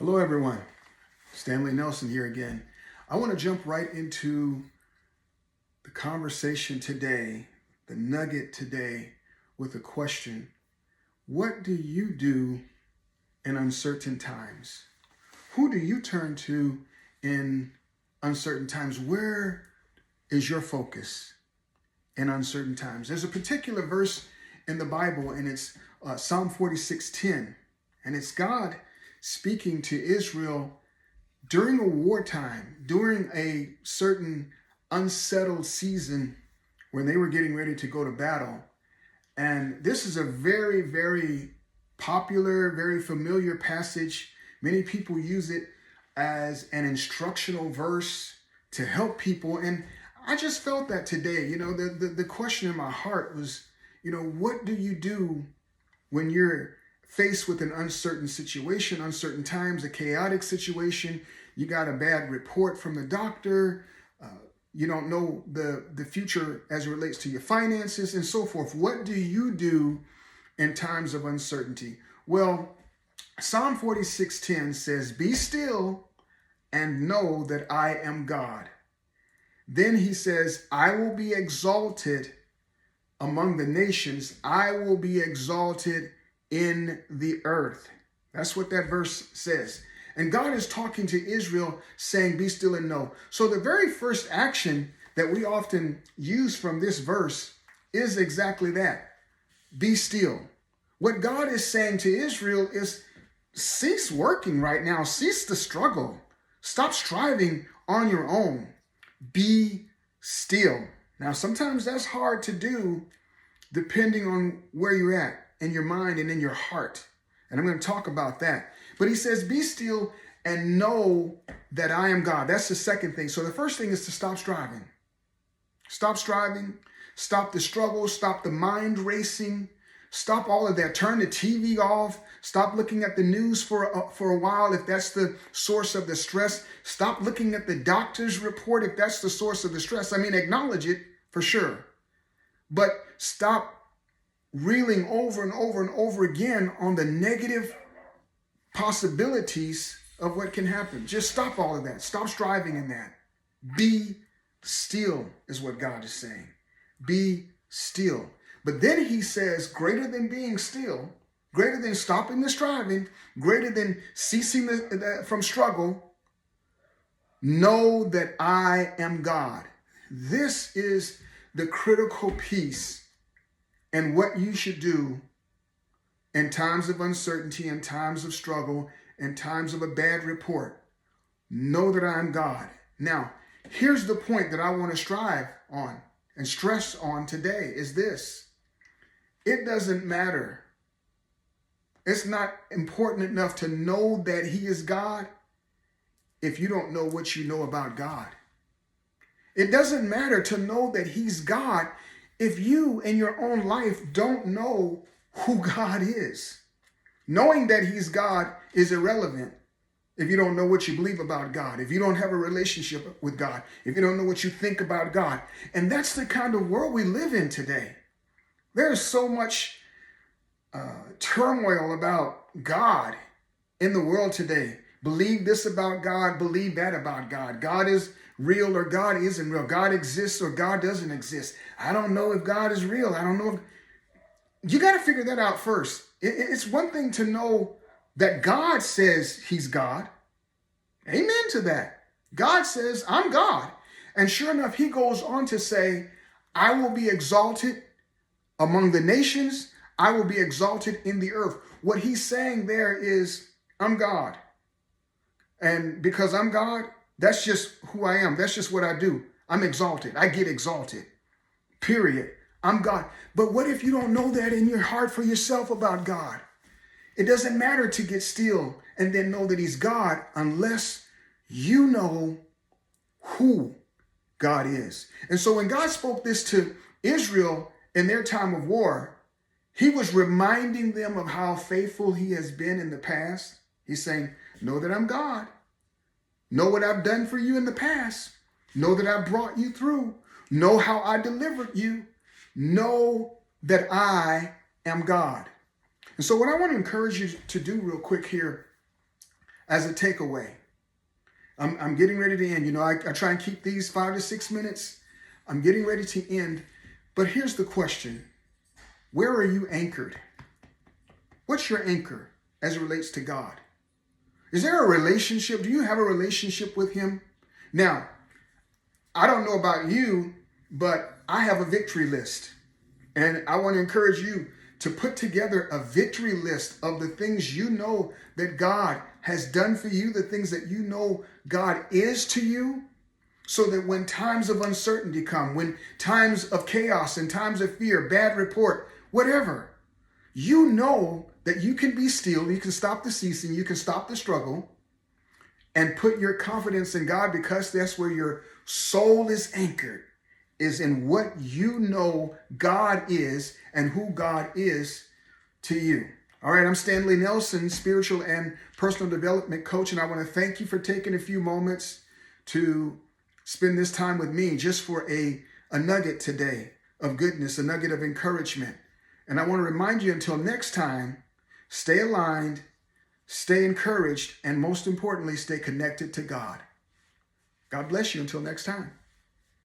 Hello, everyone. Stanley Nelson here again. I want to jump right into the conversation today, the nugget today, with a question. What do you do in uncertain times? Who do you turn to in uncertain times? Where is your focus in uncertain times? There's a particular verse in the Bible, and it's Psalm 46:10, and it's God speaking to Israel during a wartime, during a certain unsettled season when they were getting ready to go to battle. And this is a very, very popular, very familiar passage. Many people use it as an instructional verse to help people. And I just felt that today, the question in my heart was, what do you do when you're faced with an uncertain situation, uncertain times, a chaotic situation? You got a bad report from the doctor. You don't know the future as it relates to your finances and so forth. What do you do in times of uncertainty? Well, Psalm 46:10 says, "Be still and know that I am God." Then he says, "I will be exalted among the nations. I will be exalted in the earth." That's what that verse says. And God is talking to Israel saying, be still and know. So the very first action that we often use from this verse is exactly that. Be still. What God is saying to Israel is cease working right now. Cease the struggle. Stop striving on your own. Be still. Now, sometimes that's hard to do depending on where you're at in your mind and in your heart. And I'm going to talk about that. But he says, be still and know that I am God. That's the second thing. So the first thing is to stop striving. Stop striving. Stop the struggle. Stop the mind racing. Stop all of that. Turn the TV off. Stop looking at the news for a while if that's the source of the stress. Stop looking at the doctor's report if that's the source of the stress. I mean, acknowledge it for sure. But stop reeling over and over and over again on the negative possibilities of what can happen. Just stop all of that. Stop striving in that. Be still is what God is saying. Be still. But then he says, greater than being still, greater than stopping the striving, greater than ceasing from struggle, know that I am God. This is the critical piece and what you should do in times of uncertainty, in times of struggle, in times of a bad report. Know that I am God. Now, here's the point that I want to strive on and stress on today is this. It doesn't matter. It's not important enough to know that he is God if you don't know what you know about God. It doesn't matter to know that he's God if you in your own life don't know who God is. Knowing that he's God is irrelevant if you don't know what you believe about God, if you don't have a relationship with God, if you don't know what you think about God. And that's the kind of world we live in today. There's so much turmoil about God in the world today. Believe this about God, believe that about God. God is real or God isn't real. God exists or God doesn't exist. I don't know if God is real. I don't know if... You got to figure that out first. It's one thing to know that God says he's God. Amen to that. God says, I'm God. And sure enough, he goes on to say, I will be exalted among the nations. I will be exalted in the earth. What he's saying there is, I'm God. And because I'm God, that's just who I am. That's just what I do. I'm exalted. I get exalted. Period. I'm God. But what if you don't know that in your heart for yourself about God? It doesn't matter to get still and then know that he's God unless you know who God is. And so when God spoke this to Israel in their time of war, he was reminding them of how faithful he has been in the past. He's saying, know that I'm God. Know what I've done for you in the past. Know that I brought you through. Know how I delivered you. Know that I am God. And so what I want to encourage you to do real quick here as a takeaway. I'm getting ready to end. I try and keep these 5 to 6 minutes. I'm getting ready to end. But here's the question. Where are you anchored? What's your anchor as it relates to God? Is there a relationship? Do you have a relationship with him? Now, I don't know about you, but I have a victory list. And I want to encourage you to put together a victory list of the things you know that God has done for you, the things that you know God is to you, so that when times of uncertainty come, when times of chaos and times of fear, bad report, whatever, you know that you can be still, you can stop the ceasing, you can stop the struggle, and put your confidence in God, because that's where your soul is anchored, is in what you know God is and who God is to you. All right, I'm Stanley Nelson, spiritual and personal development coach, and I want to thank you for taking a few moments to spend this time with me just for a nugget today of goodness, a nugget of encouragement. And I want to remind you, until next time, stay aligned, stay encouraged, and most importantly, stay connected to God. God bless you until next time.